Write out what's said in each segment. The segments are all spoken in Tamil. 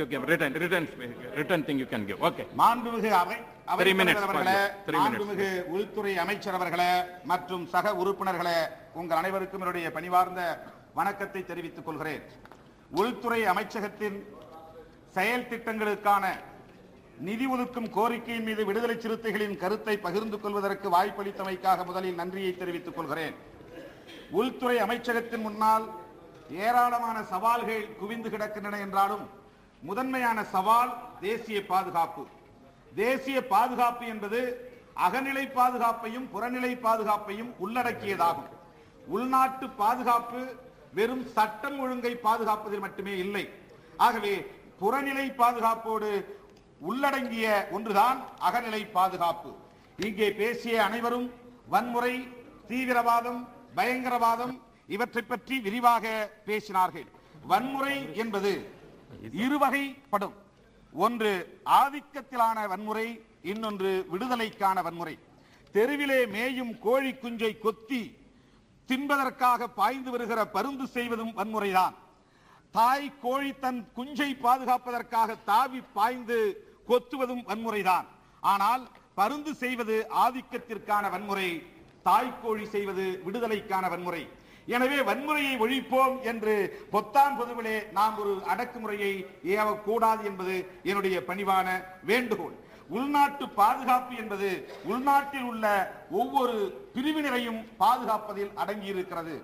You give written thing you can give. Okay. மாண்புமிகு 3 minutes. மாண்புமிகு உள்துறை அமைச்சர் அவர்களே மற்றும் சக உறுப்பினர்களே, உங்கள் அனைவருக்கும் என்னுடைய பணிவார்ந்த வணக்கத்தை தெரிவித்துக் கொள்கிறேன். உள்துறை அமைச்சகத்தின் செயல் திட்டங்களுக்கான நிதி ஒதுக்கும் கோரிக்கையின் மீது விடுதலை சிறுத்தைகளின் கருத்தை பகிர்ந்து கொள்வதற்கு வாய்ப்பளித்தமைக்காக முதலில் நன்றியை தெரிவித்துக் கொள்கிறேன். உள்துறை அமைச்சகத்தின் முன்னால் ஏராளமான சவால்கள் குவிந்து கிடக்கின்றன என்றாலும் முதன்மையான சவால் தேசிய பாதுகாப்பு. தேசிய பாதுகாப்பு என்பது அகநிலை பாதுகாப்பையும் புறநிலை பாதுகாப்பையும் உள்ளடக்கியதாகும். உள்நாட்டு பாதுகாப்பு வெறும் சட்டம் ஒழுங்கை பாதுகாப்பதில் மட்டுமே இல்லை. ஆகவே புறநிலை பாதுகாப்போடு உள்ளடங்கிய ஒன்றுதான் அகநிலை பாதுகாப்பு. இங்கே பேசிய அனைவரும் வன்முறை, தீவிரவாதம், பயங்கரவாதம் இவற்றை பற்றி விரிவாக பேசினார்கள். வன்முறை என்பது இருவகைப்படும். ஒன்று ஆதிக்கத்திலான வன்முறை, இன்னொன்று விடுதலைக்கான வன்முறை. தெருவிலே மேயும் கோழி குஞ்சை கொத்தி தின்பதற்காக பாய்ந்து வருகிற பருந்து செய்வதும் வன்முறைதான். தாய் கோழி தன் குஞ்சை பாதுகாப்பதற்காக தாவி பாய்ந்து கொத்துவதும் வன்முறைதான். ஆனால் பருந்து செய்வது ஆதிக்கத்திற்கான வன்முறை, தாய்க்கோழி செய்வது விடுதலைக்கான வன்முறை. எனவே வன்முறையை ஒழிப்போம் என்று பொத்தாம் பொதுவிலே நாம் ஒரு அடக்குமுறையை ஏவக்கூடாது என்பது என்னுடைய பணிவான வேண்டுகோள். உள்நாட்டு பாதுகாப்பு என்பது உள்நாட்டில் உள்ள ஒவ்வொரு பிரிவினரையும் பாதுகாப்பதில் அடங்கியிருக்கிறது.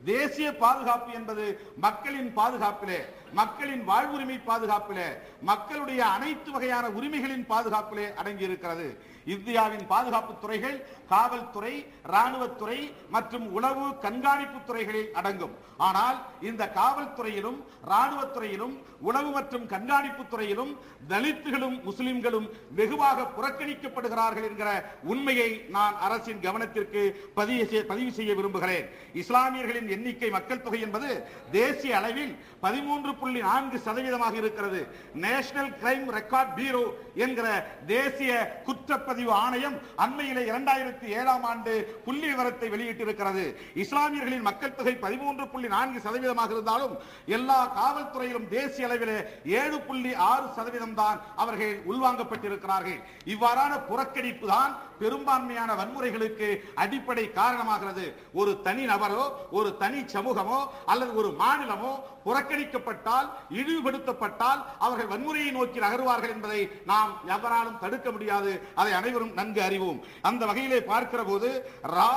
தேசிய பாதுகாப்பு என்பது மக்களின் பாதுகாப்பிலே, மக்களின் வாழ்வுரிமை பாதுகாப்பிலே, மக்களுடைய அனைத்து வகையான உரிமைகளின் பாதுகாப்பிலே அடங்கியிருக்கிறது. இந்தியாவின் பாதுகாப்பு துறைகள் காவல்துறை, ராணுவத்துறை மற்றும் உளவு கண்காணிப்பு துறைகளில் அடங்கும். ஆனால் இந்த காவல்துறையிலும் ராணுவத்துறையிலும் உளவு மற்றும் கண்காணிப்பு துறையிலும் தலித்துகளும் முஸ்லிம்களும் வெகுவாக புறக்கணிக்கப்படுகிறார்கள் என்கிற உண்மையை நான் அரசின் கவனத்திற்கு பதிவு செய்ய விரும்புகிறேன். இஸ்லாமியர்களின் எண்ணிக்கை மக்கள் தொகை என்பது தேசிய அளவில் 13.4% இருக்கிறது. நேஷனல் கிரைம் ரெக்கார்ட் பியூரோ என்கிற தேசிய குற்றப்பதிவு ஆணையம் அண்மையிலே 2007ஆம் ஆண்டு புள்ளி விவரத்தை வெளியிட்டிருக்கிறது. இஸ்லாமியர்களின் மக்கள் தொகை 13.4% இருந்தாலும் எல்லா காவல்துறையிலும் தேசிய அளவிலே 7.6% தான் அவர்கள் உள்வாங்கப்பட்டிருக்கிறார்கள். இவ்வாறான புறக்கணிப்பு தான் பெரும்பான்மையான வன்முறைகளுக்கு அடிப்படை காரணமாகிறது. ஒரு தனி நபரோ, ஒரு தனி சமூகமோ அல்லது ஒரு மாநிலமோ புறக்கணிக்கப்பட்டால், இழிவுபடுத்தப்பட்டால் அவர்கள் வன்முறையை நோக்கி நகருவார்கள் என்பதை நாம் எவராலும் தடுக்க முடியாது. அதை அனைவரும் நன்கு அறிவோம். அந்த வகையிலே பார்க்கிற போது ரா,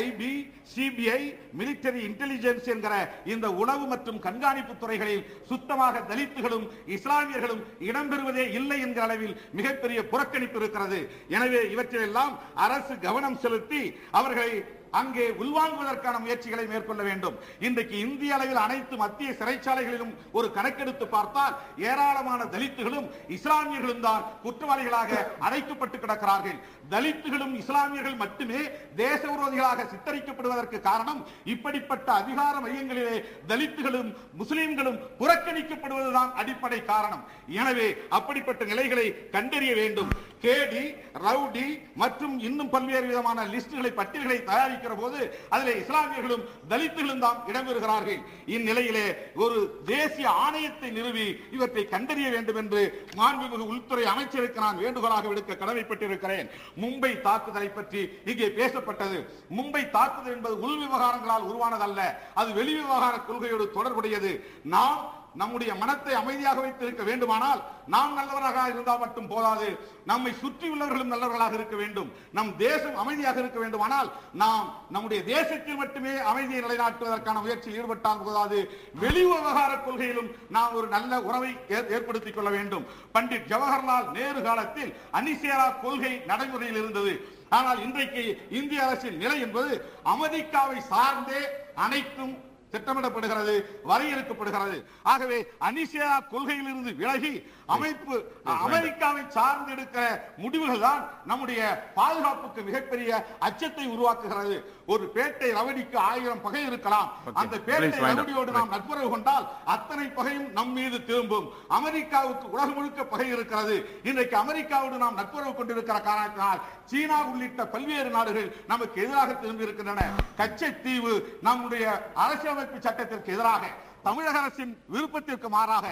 ஐபி, சிபிஐ, மிலிட்டரி இன்டெலிஜென்ஸ் என்கிற இந்த உளவு மற்றும் கண்காணிப்பு துறைகளில் சுத்தமாக தலித்துகளும் இஸ்லாமியர்களும் இடம்பெறுவதே இல்லை என்கிற அளவில் மிகப்பெரிய புறக்கணிப்பு இருக்கிறது. எனவே இவற்றிலெல்லாம் அரசு கவனம் செலுத்தி அவர்களை அங்கே உள்வாங்குவதற்கான முயற்சிகளை மேற்கொள்ள வேண்டும். இன்றைக்கு இந்திய அளவில் அனைத்து மத்திய சிறைச்சாலைகளிலும் ஒரு கணக்கெடுத்து பார்த்தால் ஏராளமான தலித்துகளும் இஸ்லாமியர்களும் தான் குற்றவாளிகளாக அடைக்கப்பட்டு கிடக்கிறார்கள். தலித்துகளும் இஸ்லாமியர்கள் மட்டுமே தேச விரோதிகளாக சித்தரிக்கப்படுவதற்கு காரணம் இப்படிப்பட்ட அதிகார மையங்களிலே தலித்துகளும் முஸ்லிம்களும் புறக்கணிக்கப்படுவதுதான் அடிப்படை காரணம். எனவே அப்படிப்பட்ட நிலைகளை கண்டறிய வேண்டும். கேடி, ரவுடி மற்றும் இன்னும் பல்வேறு விதமான லிஸ்டுகளை, பட்டியல்களை தயாரிக்க போது அதிலே இஸ்லாமியர்களும் தலித்துகளும் தான் இடம்பெறுகிறார்கள். இந்நிலையிலே ஒரு தேசிய ஆணையத்தை நிறுவி இவற்றை கண்டறிய வேண்டும் என்று மாண்புமிகு உள்துறை அமைச்சருக்கு நான் வேண்டுகோளாக விடுக்க கடமைப்பட்டிருக்கிறேன். மும்பை தாக்குதலை பற்றி இங்கே பேசப்பட்டது. மும்பை தாக்குதல் என்பது உள் விவகாரங்களால் உருவானதல்ல, அது வெளி விவகார கொள்கையோடு தொடர்புடையது. நாம் நம்முடைய மனத்தை அமைதியாக வைத்திருக்க வேண்டுமானால் நாம் நல்லவராக இருந்தால் மட்டும் போதாது, நம்மை சுற்றியுள்ளவர்களும் நல்லவர்களாக இருக்க வேண்டும். நம் தேசம் அமைதியாக இருக்க வேண்டுமானால் நாம் நம்முடைய தேசத்தில் மட்டுமே அமைதியை நிலைநாட்டுவதற்கான முயற்சியில் ஈடுபட்டால் போதாது, வெளி விவகார கொள்கையிலும் நாம் ஒரு நல்ல உறவை ஏற்படுத்திக் கொள்ள வேண்டும். பண்டிட் ஜவஹர்லால் நேரு காலத்தில் அணிசேரா கொள்கை நடைமுறையில் இருந்தது. ஆனால் இன்றைக்கு இந்திய அரசின் நிலை என்பது அமெரிக்காவை சார்ந்தே அனைத்தும் திட்டமிடப்படுகிறது, வரையறுக்கப்படுகிறது. ஆகவே அணிசேரா கொள்கையிலிருந்து விலகி அமைப்பு அமெரிக்காவை சார்ந்து எடுக்கிற முடிவுகள் தான் நம்முடைய பாதுகாப்புக்கு மிகப்பெரிய அச்சத்தை உருவாக்குகிறது. ஒரு பேட்டை ரவுடிக்கு 1000 பகை இருக்கலாம். அந்த பேட்டை ரவுடியோடு நாம் நட்புறவு கொண்டால் அத்தனை பகையும் நம் மீது திரும்பும். அமெரிக்காவுக்கு உலகம் முழுக்க பகை இருக்கிறது. இன்றைக்கு அமெரிக்காவோடு நாம் நட்புறவு கொண்டிருக்கிற காரணத்தினால் சீனா உள்ளிட்ட பல்வேறு நாடுகள் நமக்கு எதிராக திரும்பி இருக்கின்றன. கச்சத்தீவு நம்முடைய அரசியலமைப்பு சட்டத்திற்கு எதிராக, தமிழக அரசின் விருப்பத்திற்கு மாறாக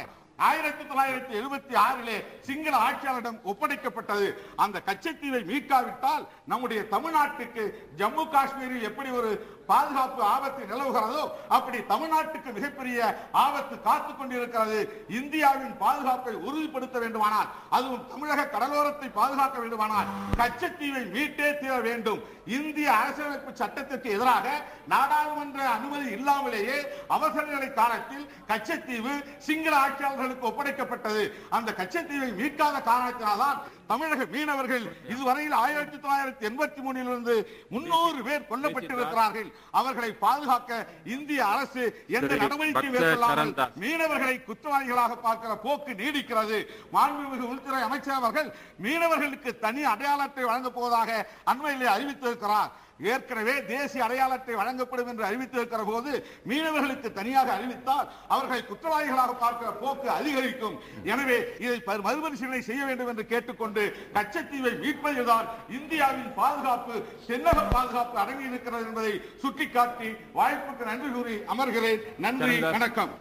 1976 சிங்கள ஆட்சியாளரிடம் ஒப்படைக்கப்பட்டது. அந்த கச்சத்தீவை மீட்காவிட்டால் நம்முடைய தமிழ்நாட்டுக்கு ஜம்மு காஷ்மீரில் எப்படி ஒரு பாதுகாப்பு ஆபத்து நிலவுகிறதோ அப்படி தமிழ்நாட்டுக்கு மிகப்பெரிய ஆபத்து காத்துக் கொண்டிருக்கிறது. இந்தியாவின் பாதுகாப்பை உறுதிப்படுத்த வேண்டுமானால், அதுவும் தமிழக கடலோரத்தை பாதுகாக்க வேண்டுமானால் கச்சத்தீவை மீட்டே தீர வேண்டும். இந்திய அரசியலமைப்பு சட்டத்திற்கு எதிராக நாடாளுமன்ற அனுமதி இல்லாமலேயே அவசர நிலை காலத்தில் கச்சத்தீவு சிங்கள ஆட்சியாளர்களுக்கு ஒப்படைக்கப்பட்டது. அந்த கச்சத்தீவை மீட்காத காரணத்தினால்தான் தமிழக மீனவர்கள் இதுவரையில் 1983 300 பேர் கொல்லப்பட்டிருக்கிறார்கள். அவர்களை பாதுகாக்க இந்திய அரசு எந்த நடவடிக்கை மேற்கொள்ளாமல் மீனவர்களை குற்றவாளிகளாக பார்க்கிற போக்கு நீடிக்கிறது. மாண்புமிகு உள்துறை அமைச்சர் அவர்கள் மீனவர்களுக்கு தனி அடையாளத்தை வழங்கப் போவதாக அண்மையிலே அறிவித்திருக்கிறார். ஏற்கனவே தேசிய அடையாளத்தை வழங்கப்படும் என்று அறிவித்திருக்கிற போது மீனவர்களுக்கு தனியாக அறிவித்தால் அவர்களை குற்றவாளிகளாக பார்க்கிற போக்கு அதிகரிக்கும். எனவே இதை மறுபரிசீலனை செய்ய வேண்டும் என்று கேட்டுக்கொண்டு கச்சத்தீவை மீட்பதில்தான் இந்தியாவின் பாதுகாப்பு, தென்னக பாதுகாப்பு அடங்கி இருக்கிறது என்பதை சுட்டிக்காட்டி வாய்ப்புக்கு நன்றி கூறி அமர்கிறேன். நன்றி, வணக்கம்.